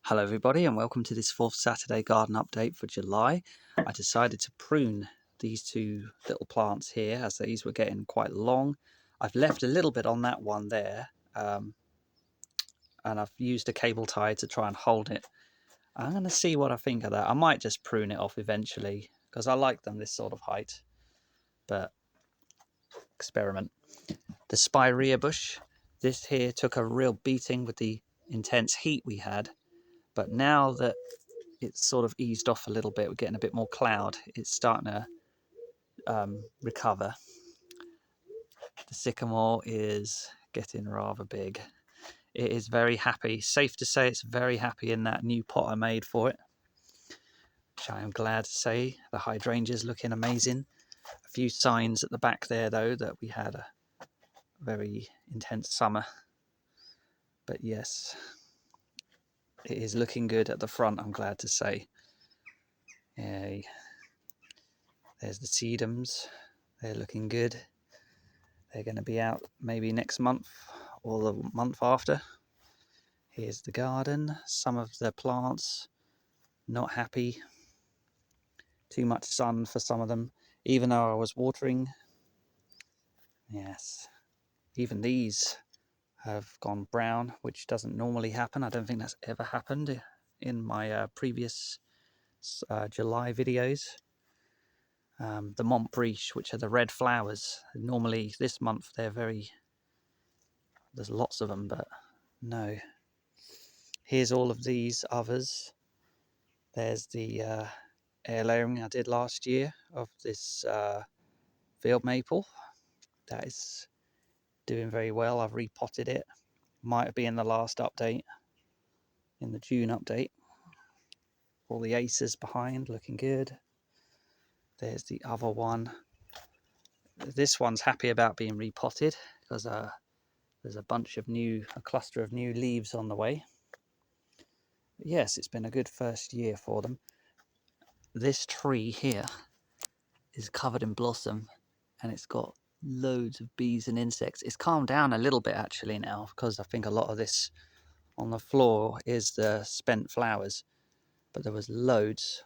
Hello everybody and welcome to this 4th Saturday garden update for July. I decided to prune these two little plants here as these were getting quite long. I've left a little bit on that one there and I've used a cable tie to try and hold it. I'm going to see what I think of that. I might just prune it off eventually because I like them this sort of height, but experiment. The spirea bush, this here took a real beating with the intense heat we had, but now that it's sort of eased off a little bit, we're getting a bit more cloud, it's starting to recover. The sycamore is getting rather big. It is very happy. Safe to say it's very happy in that new pot I made for it, which I am glad to say. The hydrangea is looking amazing. A few signs at the back there though that we had a very intense summer, but yes, it is looking good at the front, I'm glad to say. Yay. There's the sedums, they're looking good. They're going to be out maybe next month or the month after. Here's the garden. Some of the plants not happy. Too much sun for some of them, even though I was watering. Yes, even these have gone brown, which doesn't normally happen. I don't think that's ever happened in my previous July videos. The Montbreche, which are the red flowers, normally this month there's lots of them, but no. Here's all of these others. There's the air layering I did last year of this field maple. That is doing very well. I've repotted it. Might be in the last update, in the June update. All the aces behind looking good. There's the other one. This one's happy about being repotted because there's a cluster of new leaves on the way. Yes, it's been a good first year for them. This tree here is covered in blossom and it's got loads of bees and insects. It's calmed down a little bit actually now because I think a lot of this on the floor is the spent flowers, but there was loads.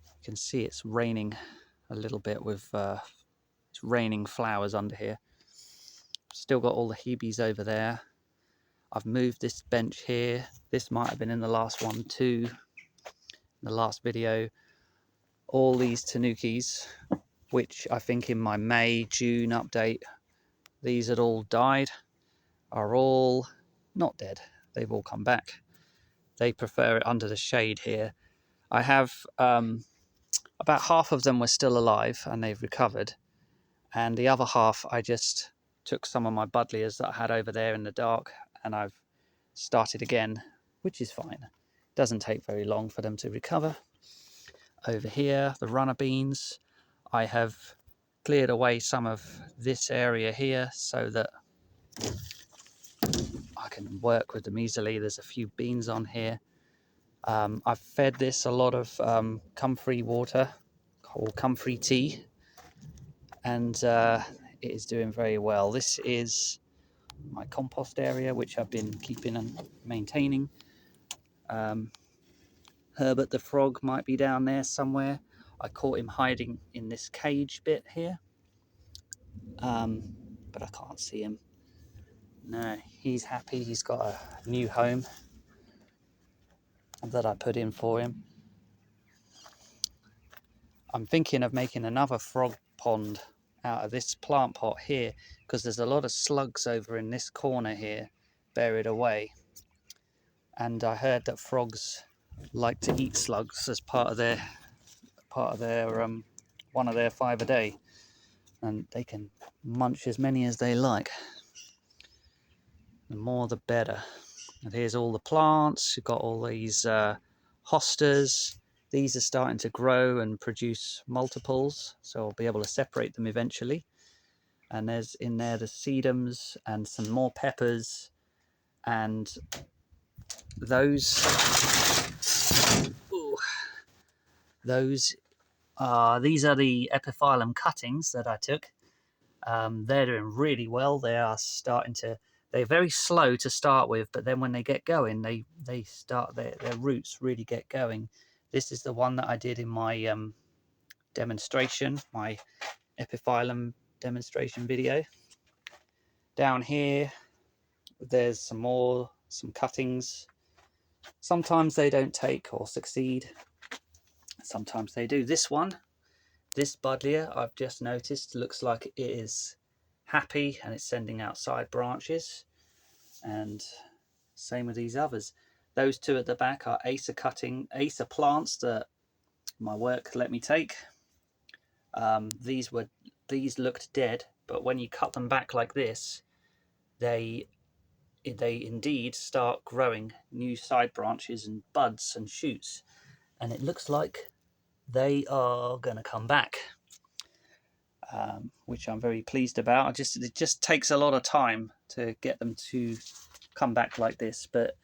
You can see it's raining a little bit with it's raining flowers under here. Still got all the hebes over there. I've moved this bench here. This might have been in the last one too, in the last video. All these tanukis, which I think in my May-June update, these had all died, are all not dead. They've all come back. They prefer it under the shade here. I have about half of them were still alive and they've recovered, and the other half I just took some of my buddleias that I had over there in the dark and I've started again, which is fine. It doesn't take very long for them to recover. Over here, the runner beans, I have cleared away some of this area here so that I can work with them easily. There's a few beans on here. I've fed this a lot of comfrey water or comfrey tea, and it is doing very well. This is my compost area, which I've been keeping and maintaining. Herbert the frog might be down there somewhere. I caught him hiding in this cage bit here, but I can't see him. No, he's happy. He's got a new home that I put in for him. I'm thinking of making another frog pond out of this plant pot here because there's a lot of slugs over in this corner here buried away, and I heard that frogs like to eat slugs as part of their one of their 5 a day, and they can munch as many as they like. The more the better. And here's all the plants. You've got all these hostas. These are starting to grow and produce multiples, so I'll be able to separate them eventually. And there's in there the sedums and some more peppers, and these are the epiphyllum cuttings that I took. They're doing really well. They're they're very slow to start with, but then when they get going, they start their roots really get going. This is the one that I did in my demonstration, my epiphyllum demonstration video. Down here, there's some cuttings. Sometimes they don't take or succeed. Sometimes they do. This buddleia, I've just noticed, looks like it is happy and it's sending out side branches. And same with these others. Those two at the back are acer plants that my work let me take. These looked dead, but when you cut them back like this, they indeed start growing new side branches and buds and shoots, and it looks like they are going to come back, which I'm very pleased about. It just takes a lot of time to get them to come back like this. But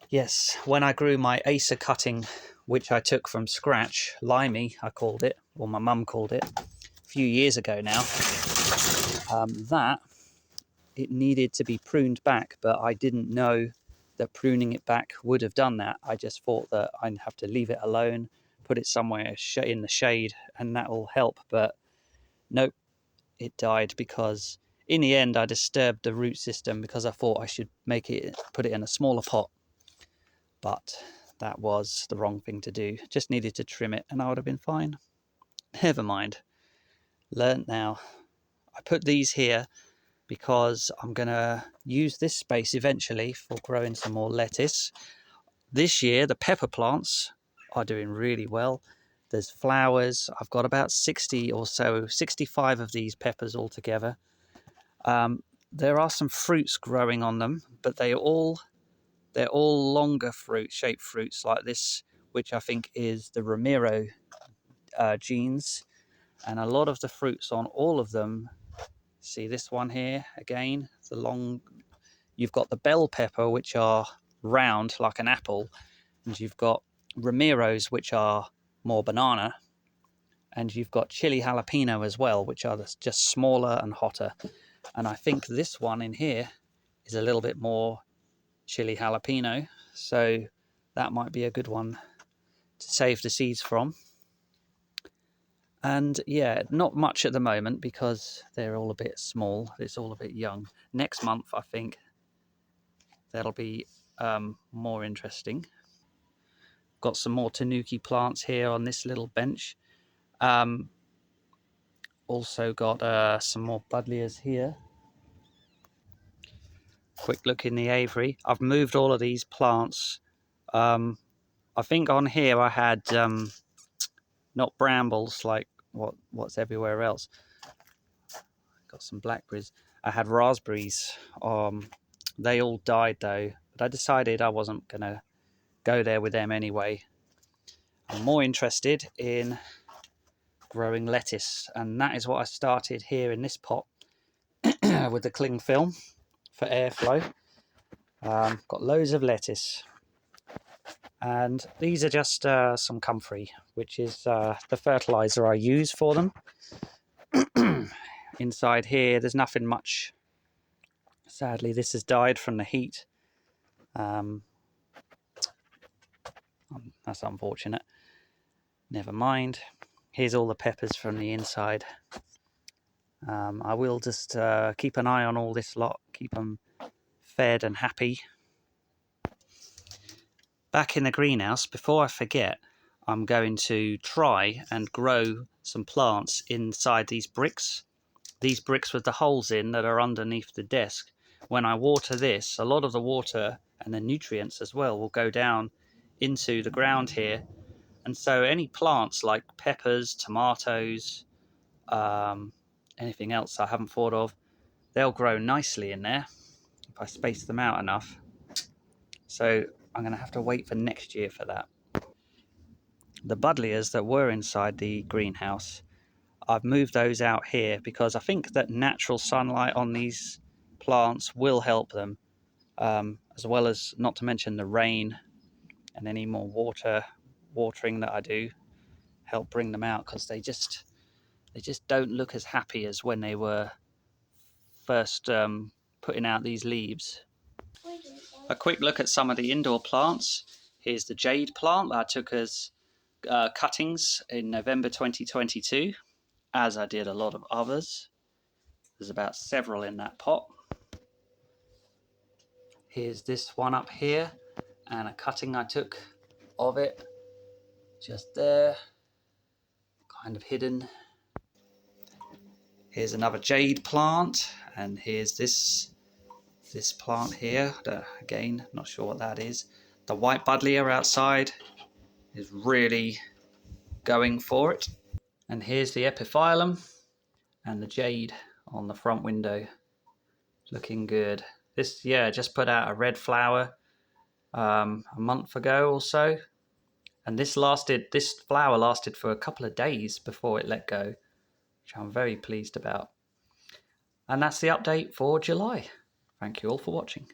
yes, when I grew my acer cutting, which I took from scratch, limey I called it, or my mum called it, a few years ago now, that it needed to be pruned back, but I didn't know that pruning it back would have done that. I just thought that I'd have to leave it alone, put it somewhere in the shade, and that will help. But nope, it died because in the end I disturbed the root system because I thought I should put it in a smaller pot. But that was the wrong thing to do. Just needed to trim it and I would have been fine. Never mind. Learned now. I put these here because I'm going to use this space eventually for growing some more lettuce. This year, the pepper plants are doing really well. There's flowers. I've got about 60 or so, 65 of these peppers altogether. There are some fruits growing on them, but they're all longer shaped fruits like this, which I think is the Ramiro genes. And a lot of the fruits on all of them, see this one here again, you've got the bell pepper, which are round like an apple, and you've got Ramiros, which are more banana, and you've got chili jalapeno as well, which are just smaller and hotter. And I think this one in here is a little bit more chili jalapeno, so that might be a good one to save the seeds from. And yeah, not much at the moment because they're all a bit small. It's all a bit young. Next month, I think that'll be more interesting. Got some more tanuki plants here on this little bench. Also got some more buddleias here. Quick look in the aviary. I've moved all of these plants. I think on here I had not brambles like what's everywhere else. Got some blackberries. I had raspberries. They all died though, but I decided I wasn't gonna go there with them anyway. I'm more interested in growing lettuce, and that is what I started here in this pot with the cling film for airflow. Got loads of lettuce, and these are just some comfrey, which is the fertilizer I use for them. Inside here there's nothing much. Sadly, this has died from the heat. That's unfortunate. Never mind. Here's all the peppers from the inside. I will just keep an eye on all this lot, keep them fed and happy. Back in the greenhouse, before I forget, I'm going to try and grow some plants inside these bricks with the holes in that are underneath the desk. When I water this, a lot of the water and the nutrients as well will go down into the ground here, and so any plants like peppers, tomatoes, anything else I haven't thought of, they'll grow nicely in there if I space them out enough. So I'm going to have to wait for next year for that. The buddleias that were inside the greenhouse, I've moved those out here because I think that natural sunlight on these plants will help them, as well as, not to mention, the rain and any more watering that I do help bring them out, because they just don't look as happy as when they were first putting out these leaves. A quick look at some of the indoor plants. Here's the jade plant that I took as cuttings in November 2022, as I did a lot of others. There's about several in that pot. Here's this one up here, and a cutting I took of it just there, kind of hidden. Here's another jade plant, and here's this plant here. Again, not sure what that is. The white buddleia outside is really going for it. And here's the epiphyllum and the jade on the front window, looking good. This, yeah, just put out a red flower a month ago or so, and this flower lasted for a couple of days before it let go, which I'm very pleased about. And that's the update for July. Thank you all for watching.